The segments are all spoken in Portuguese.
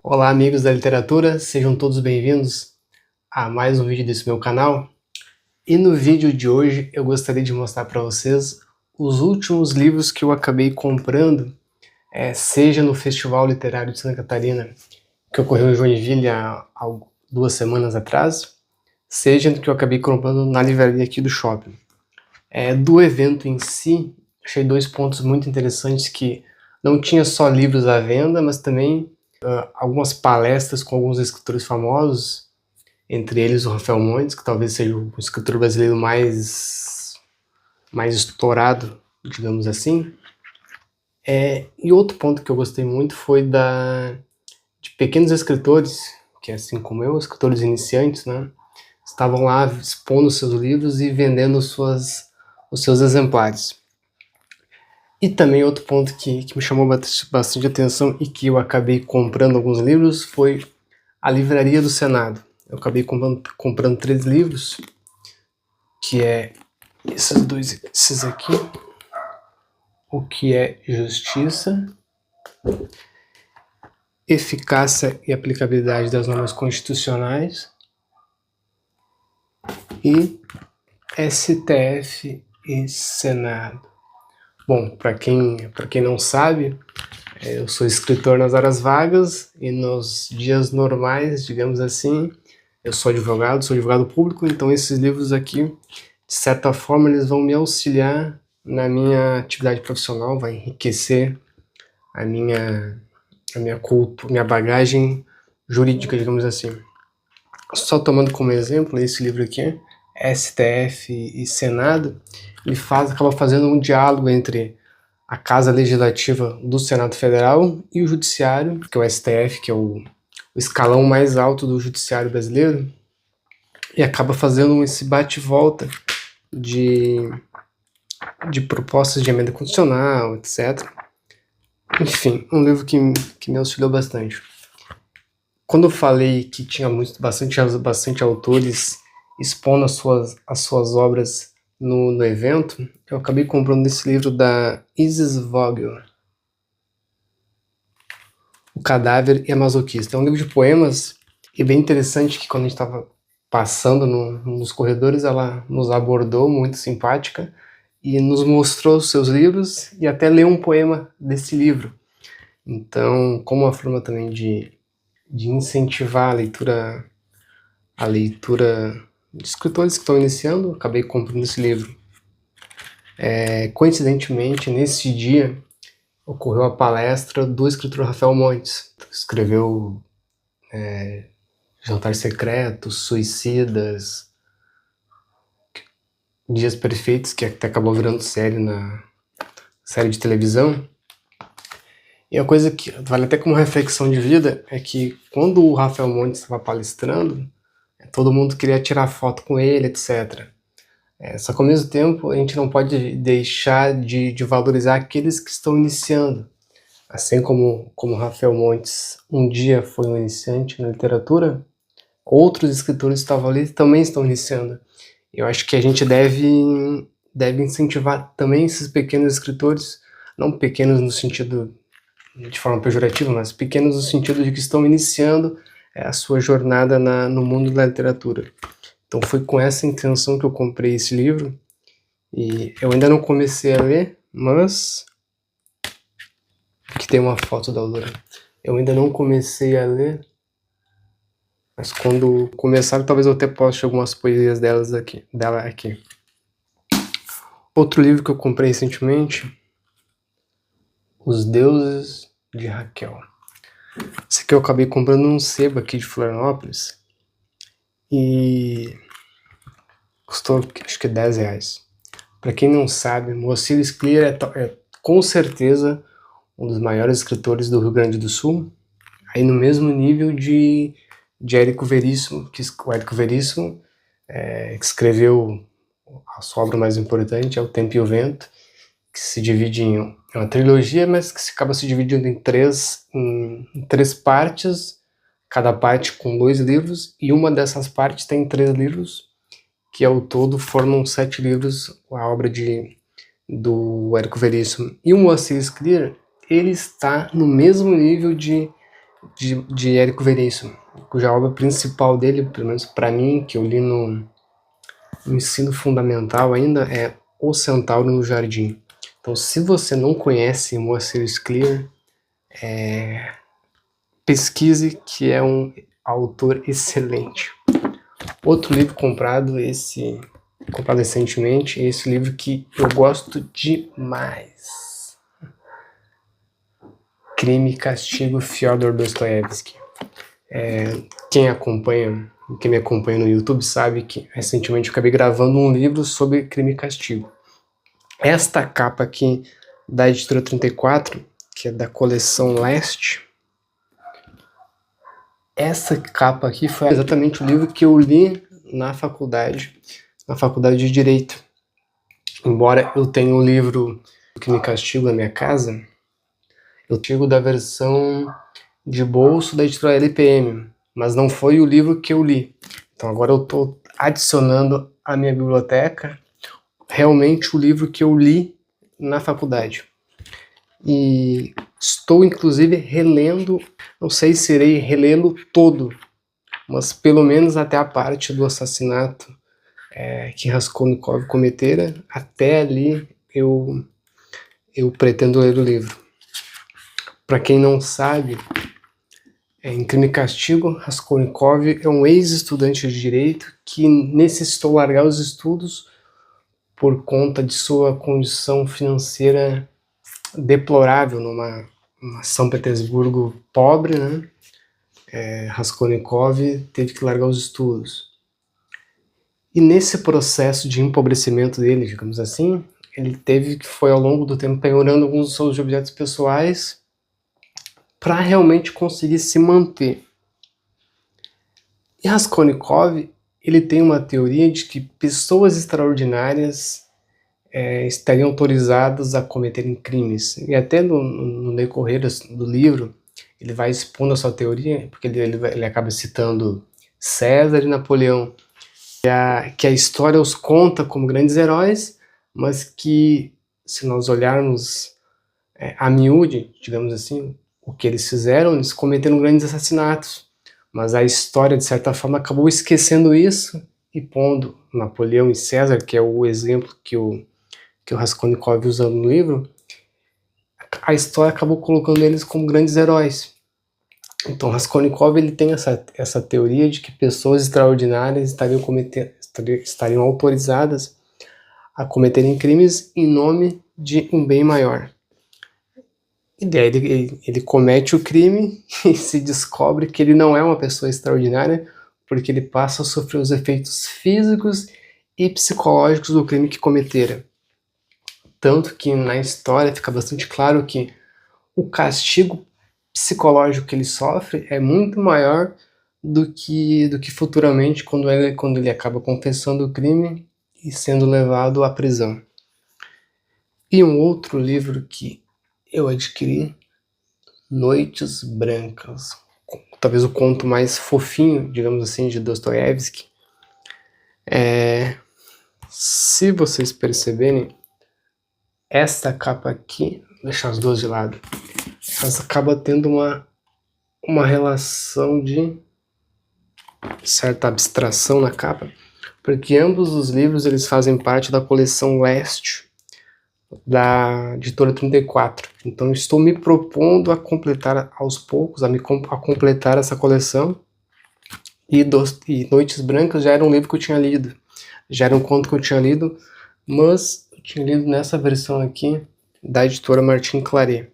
Olá, amigos da literatura, sejam todos bem-vindos a mais um vídeo desse meu canal. E no vídeo de hoje eu gostaria de mostrar para vocês os últimos livros que eu acabei comprando, seja no Festival Literário de Santa Catarina, que ocorreu em Joinville há 2 semanas atrás, seja no que eu acabei comprando na livraria aqui do shopping. Do evento em si, achei 2 pontos muito interessantes, que não tinha só livros à venda, mas também algumas palestras com alguns escritores famosos, entre eles o Rafael Montes, que talvez seja o escritor brasileiro mais estourado, digamos assim. E outro ponto que eu gostei muito foi de pequenos escritores, que assim como eu, escritores iniciantes, né, estavam lá expondo seus livros e vendendo os seus exemplares. E também outro ponto que me chamou bastante atenção e que eu acabei comprando alguns livros foi a Livraria do Senado. Eu acabei comprando 3 livros, que é esses aqui, O que é Justiça, Eficácia e Aplicabilidade das Normas Constitucionais e STF e Senado. Bom, para quem não sabe, eu sou escritor nas horas vagas e nos dias normais, digamos assim, eu sou advogado público, então esses livros aqui, de certa forma, eles vão me auxiliar na minha atividade profissional, vai enriquecer a minha cultura, minha bagagem jurídica, digamos assim. Só tomando como exemplo esse livro aqui, STF e Senado, ele acaba fazendo um diálogo entre a Casa Legislativa do Senado Federal e o Judiciário, que é o STF, que é o escalão mais alto do Judiciário brasileiro, e acaba fazendo esse bate-volta de propostas de emenda constitucional, etc. Enfim, um livro que me auxiliou bastante. Quando eu falei que tinha bastante autores expondo as suas obras no evento, eu acabei comprando esse livro da Isis Vogel, O Cadáver e a Masoquista. É um livro de poemas, e bem interessante que quando a gente estava passando nos corredores, ela nos abordou, muito simpática, e nos mostrou os seus livros e até leu um poema desse livro. Então, como uma forma também de incentivar a leitura de escritores que estão iniciando, acabei comprando esse livro. Coincidentemente, nesse dia, ocorreu a palestra do escritor Rafael Montes, que escreveu Jantar Secreto, Suicidas, Dias Perfeitos, que até acabou virando série de televisão. E a coisa que vale até como reflexão de vida é que quando o Rafael Montes estava palestrando, todo mundo queria tirar foto com ele, etc. Só que ao mesmo tempo a gente não pode deixar de valorizar aqueles que estão iniciando. Assim como Rafael Montes um dia foi um iniciante na literatura, outros escritores que estavam ali também estão iniciando. Eu acho que a gente deve incentivar também esses pequenos escritores, não pequenos no sentido de forma pejorativa, mas pequenos no sentido de que estão iniciando a sua jornada no mundo da literatura. Então foi com essa intenção que eu comprei esse livro, e eu ainda não comecei a ler, mas aqui tem uma foto da autora. Eu ainda não comecei a ler, mas quando começar talvez eu até poste algumas poesias dela aqui. Outro livro que eu comprei recentemente, Os Deuses de Raquel. Esse aqui eu acabei comprando num sebo aqui de Florianópolis e custou acho que R$10. Para quem não sabe, Moacir Scliar é com certeza um dos maiores escritores do Rio Grande do Sul, aí no mesmo nível de Érico Veríssimo, que escreveu a sua obra mais importante, é O Tempo e o Vento, que se divide em uma trilogia, mas que acaba se dividindo em três partes, cada parte com 2 livros, e uma dessas partes tem 3 livros, que ao todo formam 7 livros, a obra do Érico Veríssimo. E o Moacir Scliar, ele está no mesmo nível de de Érico Veríssimo, cuja obra principal dele, pelo menos para mim, que eu li no ensino fundamental ainda, é O Centauro no Jardim. Então, se você não conhece Moacir Scliar, pesquise, que é um autor excelente. Outro livro comprado recentemente, é esse livro que eu gosto demais. Crime e Castigo, Fyodor Dostoiévski. Quem me acompanha no YouTube sabe que recentemente eu acabei gravando um livro sobre crime e castigo. Esta capa aqui da editora 34, que é da coleção Leste, essa capa aqui foi exatamente o livro que eu li na faculdade de Direito. Embora eu tenha o livro Crime e Castigo na minha casa, eu digo da versão de bolso da editora LPM, mas não foi o livro que eu li. Então agora eu estou adicionando à minha biblioteca realmente o livro que eu li na faculdade. E estou inclusive relendo, não sei se irei relê-lo todo, mas pelo menos até a parte do assassinato que Raskolnikov cometera, até ali eu pretendo ler o livro. Para quem não sabe, em Crime e Castigo, Raskolnikov é um ex-estudante de direito que necessitou largar os estudos por conta de sua condição financeira deplorável numa São Petersburgo pobre, né? Raskolnikov teve que largar os estudos. E nesse processo de empobrecimento dele, digamos assim, foi ao longo do tempo penhorando alguns dos seus objetos pessoais para realmente conseguir se manter. E Raskolnikov, ele tem uma teoria de que pessoas extraordinárias estariam autorizadas a cometerem crimes. E até no decorrer do livro, ele vai expondo a sua teoria, porque ele acaba citando César e Napoleão, que a história os conta como grandes heróis, mas que, se nós olharmos a miúde, digamos assim, o que eles fizeram, eles cometeram grandes assassinatos. Mas a história, de certa forma, acabou esquecendo isso e pondo Napoleão e César, que é o exemplo que o Raskolnikov usa no livro, a história acabou colocando eles como grandes heróis. Então Raskolnikov ele tem essa teoria de que pessoas extraordinárias estariam autorizadas a cometerem crimes em nome de um bem maior. E daí ele comete o crime e se descobre que ele não é uma pessoa extraordinária, porque ele passa a sofrer os efeitos físicos e psicológicos do crime que cometera. Tanto que na história fica bastante claro que o castigo psicológico que ele sofre é muito maior do que futuramente quando ele acaba confessando o crime e sendo levado à prisão. E um outro livro que eu adquiri, Noites Brancas, talvez o conto mais fofinho, digamos assim, de Dostoiévski. Se vocês perceberem, essa capa aqui, vou deixar as duas de lado, ela acaba tendo uma relação de certa abstração na capa, porque ambos os livros eles fazem parte da coleção Leste, da editora 34. Então estou me propondo a completar aos poucos, a completar essa coleção. E Noites Brancas já era um livro que eu tinha lido, já era um conto que eu tinha lido, mas eu tinha lido nessa versão aqui da editora Martin Claret.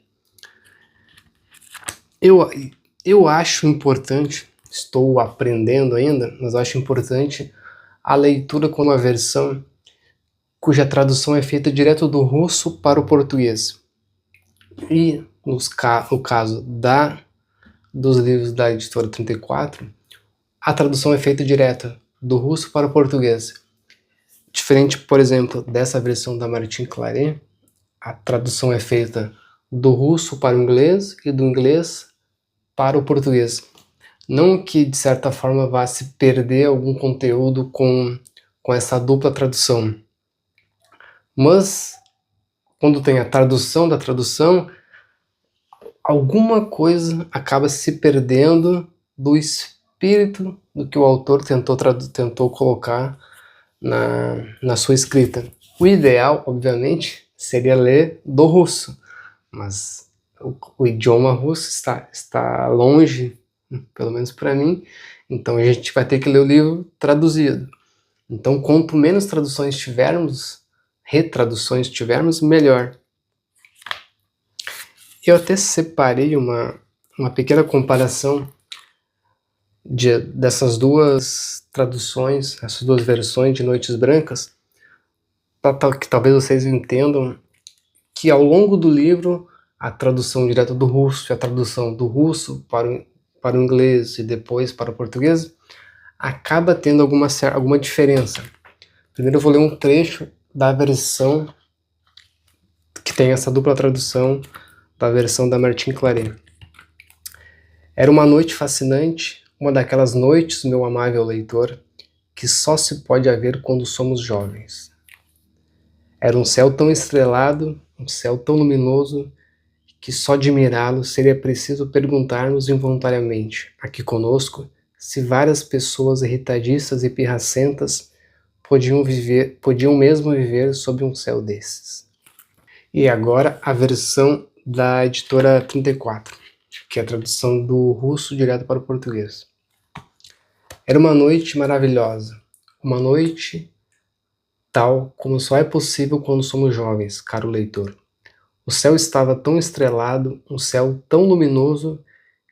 Eu acho importante, estou aprendendo ainda, mas eu acho importante a leitura com uma versão cuja tradução é feita direto do russo para o português. E no caso dos livros da editora 34, a tradução é feita direta do russo para o português. Diferente, por exemplo, dessa versão da Martin Claret, a tradução é feita do russo para o inglês e do inglês para o português. Não que, de certa forma, vá se perder algum conteúdo com essa dupla tradução. Mas, quando tem a tradução da tradução, alguma coisa acaba se perdendo do espírito do que o autor tentou colocar na sua escrita. O ideal, obviamente, seria ler do russo, mas o idioma russo está longe, pelo menos para mim, então a gente vai ter que ler o livro traduzido. Então, quanto menos traduções tivermos, retraduções tivermos, melhor. Eu até separei uma pequena comparação dessas duas traduções, essas duas versões de Noites Brancas, para que talvez vocês entendam que ao longo do livro, a tradução direta do russo e a tradução do russo para o inglês e depois para o português, acaba tendo alguma diferença. Primeiro eu vou ler um trecho da versão que tem essa dupla tradução, da versão da Martine Claret. Era uma noite fascinante, uma daquelas noites, meu amável leitor, que só se pode haver quando somos jovens. Era um céu tão estrelado, um céu tão luminoso, que só de mirá-lo seria preciso perguntar-nos involuntariamente, aqui conosco, se várias pessoas irritadiças e pirracentas podiam mesmo viver sob um céu desses. E agora a versão da editora 34, que é a tradução do russo direto para o português. Era uma noite maravilhosa, uma noite tal como só é possível quando somos jovens, caro leitor. O céu estava tão estrelado, um céu tão luminoso,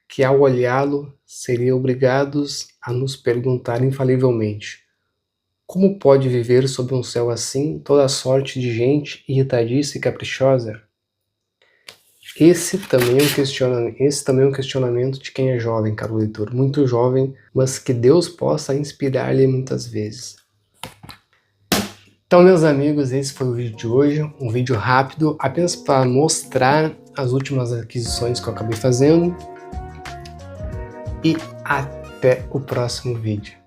que ao olhá-lo seriam obrigados a nos perguntar infalivelmente: como pode viver sob um céu assim toda sorte de gente irritadiça e caprichosa? Esse também é um questionamento de quem é jovem, caro leitor, muito jovem, mas que Deus possa inspirar-lhe muitas vezes. Então, meus amigos, esse foi o vídeo de hoje, um vídeo rápido, apenas para mostrar as últimas aquisições que eu acabei fazendo. E até o próximo vídeo.